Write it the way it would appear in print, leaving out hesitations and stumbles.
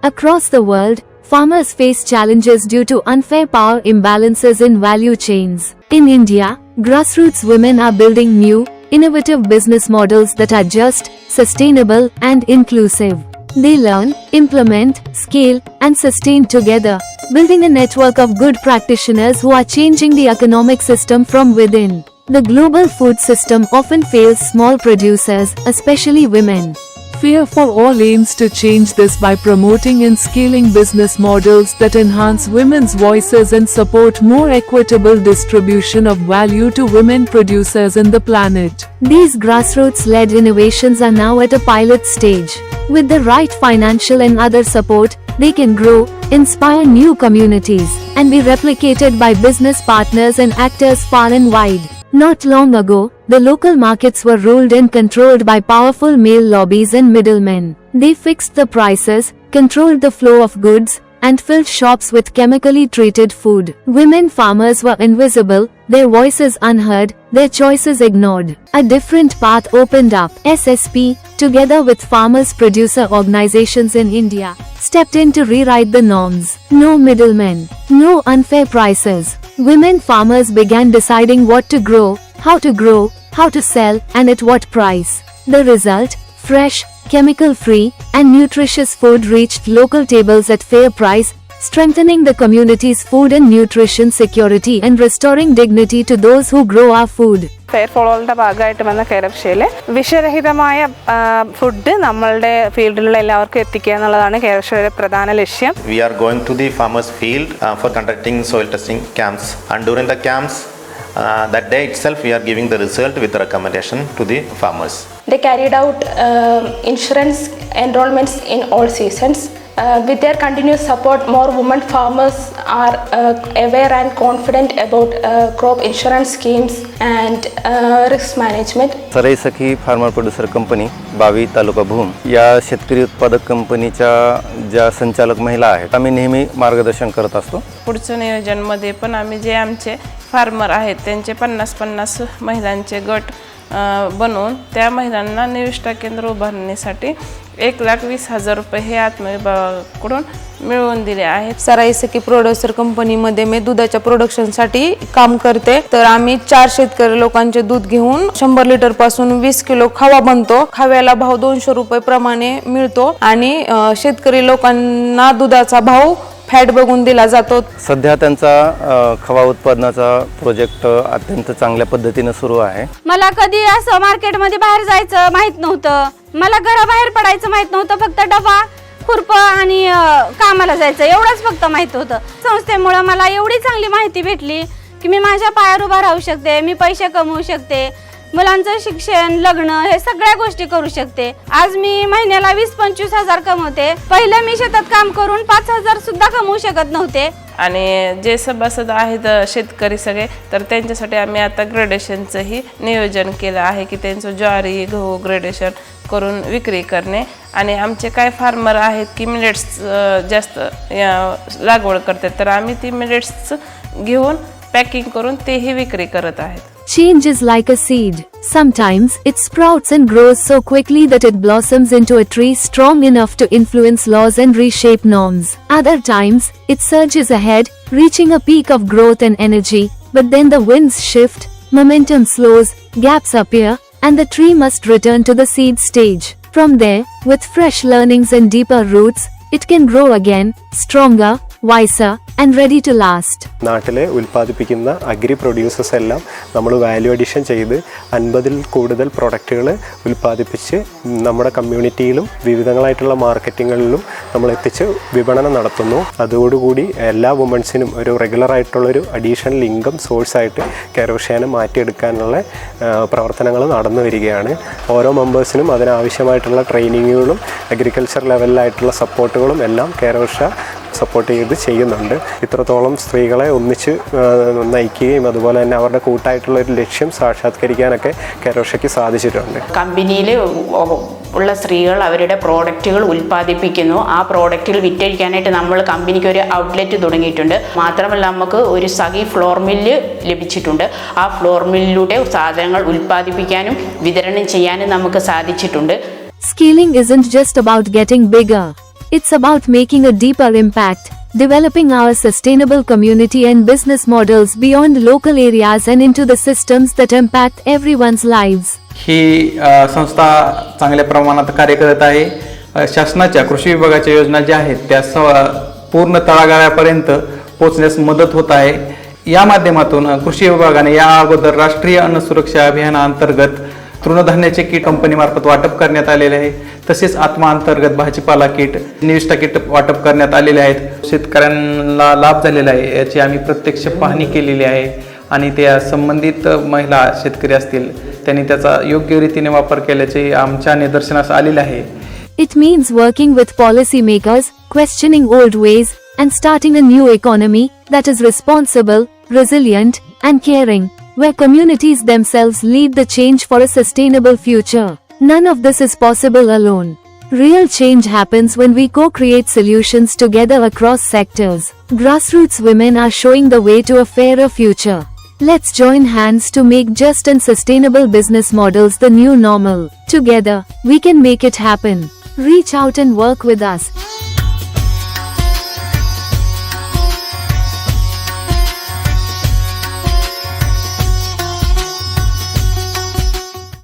Across the world, farmers face challenges due to unfair power imbalances in value chains. In India, grassroots women are building new, innovative business models that are just, sustainable, and inclusive. They learn, implement, scale, and sustain together, building a network of good practitioners who are changing the economic system from within. The global food system often fails small producers, especially women. Fear for All aims to change this by promoting and scaling business models that enhance women's voices and support more equitable distribution of value to women producers in the planet. These grassroots-led innovations are now at a pilot stage. With the right financial and other support, they can grow, inspire new communities, and be replicated by business partners and actors far and wide. Not long ago, the local markets were ruled and controlled by powerful male lobbies and middlemen. They fixed the prices, controlled the flow of goods, and filled shops with chemically treated food. Women farmers were invisible, their voices unheard, their choices ignored. A different path opened up. SSP, together with farmers' producer organizations in India, stepped in to rewrite the norms. No middlemen, no unfair prices. Women farmers began deciding what to grow, how to sell, and at what price. The result, fresh, chemical-free, and nutritious food reached local tables at fair price, strengthening the community's food and nutrition security and restoring dignity to those who grow our food. Fair ഫോളോയുടെ ഭാഗമായിട്ട് വന്ന കേരളയിൽ വിഷരഹിതമായ food നമ്മളുടെ ഫീൽഡിലുള്ള എല്ലാവർക്കും എത്തിക്കുക എന്നുള്ളതാണ് കേരളയുടെ പ്രധാന ലക്ഷ്യം. We are going to the farmers field for conducting soil testing camps, and during the camps that day itself we are giving the result with the recommendation to the farmers. They carried out insurance enrollments in all seasons. With their continuous support, more women farmers are aware and confident about crop insurance schemes and risk management. सराई सखी farmer producer company 22 taluka Bhoom या शेतकरी उत्पादक कंपनीच्या ज्या संचालक महिला आहेत आम्ही नेहमी मार्गदर्शन करत असतो. पुढच्या नियोजनमध्ये पण आम्ही जे आमचे फार्मर आहेत त्यांचे 50-50 महिलांचे गट बनवून त्या महिलांना निविष्ठा केंद्र उभारण्यासाठी 1,20,000 रुपये हे आत्मविभागाकडून मिळवून दिले आहेत. सराई सखी प्रोड्युसर कंपनीमध्ये मी दुधाच्या प्रोडक्शनसाठी काम करते. तर आम्ही 4 शेतकरी लोकांचे दूध घेऊन 100 लिटर पासून 20 किलो खवा बनतो. खव्याला भाव 200 रुपये प्रमाणे मिळतो आणि शेतकरी लोकांना दुधाचा भाव फॅट बघून दिला जातो. सध्या त्यांचा खवा उत्पादनाचा प्रोजेक्ट अत्यंत चांगल्या पद्धतीने सुरू आहे. मला कधी असं मार्केटमध्ये बाहेर जायचं माहित नव्हतं. मला घराबाहेर पडायचं माहित नव्हतं. फक्त डबा, खुरप आणि कामाला जायचं एवढंच फक्त माहित होतं. संस्थेमुळे मला एवढी चांगली माहिती भेटली की मी माझ्या पायावर उभा राहू शकते, मी पैसे कमवू शकते, मुलांचं शिक्षण, लग्न हे सगळ्या गोष्टी करू शकते. आज मी महिन्याला 20-25 हजार कमवते. पहिले मी शेतात काम करून 5,000 सुद्धा कमवू शकत नव्हते. आणि जे सभासद आहेत शेतकरी सगळे तर त्यांच्यासाठी आम्ही आता ग्रेडेशनचंही नियोजन केलं आहे की त्यांचं ज्वारी, गहू ग्रेडेशन करून विक्री करणे. आणि आमचे काय फार्मर आहेत की मिलेट्स जास्त लागवड करतात तर आम्ही ती मिलेट्स घेऊन पॅकिंग करून तेही विक्री करत आहेत. Change is like a seed. Sometimes it sprouts and grows so quickly that it blossoms into a tree strong enough to influence laws and reshape norms. Other times, it surges ahead, reaching a peak of growth and energy, but then the winds shift, momentum slows, gaps appear, and the tree must return to the seed stage. From there, with fresh learnings and deeper roots, it can grow again, stronger, wiser, and ready to last. നാട്ടിലെ ഉൽപ്പാദിപ്പിക്കുന്ന agri producers എല്ലാം നമ്മൾ value addition ചെയ്ത് 50-ൽ കൂടുതൽ പ്രൊഡക്റ്റുകൾ ഉൽപ്പാദിപ്പിച്ച് നമ്മുടെ കമ്മ്യൂണിറ്റിയിലും വിവിധങ്ങളായിട്ടുള്ള മാർക്കറ്റിങ്ങുകളിലും നമ്മൾ എത്തിച്ച് വിപണനം നടത്തുന്നു. അതോടുകൂടി എല്ലാ വുമൺസിനും ഒരു റെഗുലറായിട്ടുള്ളൊരു അഡീഷണൽ ഇൻകം സോഴ്സായിട്ട് കേരള മാറ്റിയെടുക്കാനുള്ള പ്രവർത്തനങ്ങൾ നടന്നു വരികയാണ്. ഓരോ മെമ്പേഴ്സിനും അതിനാവശ്യമായിട്ടുള്ള ട്രെയിനിങ്ങുകളും അഗ്രികൾച്ചർ ലെവലിലായിട്ടുള്ള സപ്പോർട്ടുകളും എല്ലാം കേരള സപ്പോർട്ട് ചെയ്ത് ചെയ്യുന്നുണ്ട്. ഇത്രത്തോളം സ്ത്രീകളെ ഒന്നിച്ച് നയിക്കുകയും അതുപോലെ തന്നെ അവരുടെ കൂട്ടായിട്ടുള്ള ഒരു ലക്ഷ്യം സാക്ഷാത്കരിക്കാനൊക്കെ കേരളയ്ക്ക് സാധിച്ചിട്ടുണ്ട്. കമ്പനിയിൽ ഉള്ള സ്ത്രീകൾ അവരുടെ പ്രോഡക്റ്റുകൾ ഉൽപ്പാദിപ്പിക്കുന്നു. ആ പ്രോഡക്റ്റുകൾ വിറ്റഴിക്കാനായിട്ട് നമ്മൾ കമ്പനിക്ക് ഒരു ഔട്ട്ലെറ്റ് തുടങ്ങിയിട്ടുണ്ട്. മാത്രമല്ല നമുക്ക് ഒരു സഖി ഫ്ലോർ മില്ല് ലഭിച്ചിട്ടുണ്ട്. ആ ഫ്ലോർ മില്ലിലൂടെ സാധനങ്ങൾ ഉൽപ്പാദിപ്പിക്കാനും വിതരണം ചെയ്യാനും നമുക്ക് സാധിച്ചിട്ടുണ്ട്. Scaling isn't just about getting bigger. It's about making a deeper impact, developing our sustainable community and business models beyond local areas and into the systems that impact everyone's lives. ही संस्था चांगल्या प्रमाणात कार्य करत आहे. शासनाच्या कृषी विभागाच्या योजना ज्या आहेत त्या पूर्ण तळागाळापर्यंत पोहोचण्यास मदत होत आहे. या माध्यमातून कृषी विभागाने या अगोदर राष्ट्रीय अन्न सुरक्षा अभियानाअंतर्गत तृणधान्याचे किट कंपनीमार्फत वाटप करण्यात आलेले आहे. तसेच आत्मा अंतर्गत भाजीपाला किट, निविष्ठा किट वाटप करण्यात आलेले आहेत. शेतकऱ्यांना लाभ झालेला आहे याची आम्ही प्रत्यक्ष पाहणी केलेली आहे आणि त्या संबंधित महिला शेतकरी असतील त्यांनी त्याचा योग्य रीतीने वापर केल्याचे आमच्या निदर्शनास आलेले आहे. It means working with policymakers, questioning old ways, and starting a new economy that is responsible, resilient, and caring, where communities themselves lead the change for a sustainable future. None of this is possible alone. Real change happens when we co-create solutions together across sectors. Grassroots women are showing the way to a fairer future. Let's join hands to make just and sustainable business models the new normal. Together, we can make it happen. Reach out and work with us.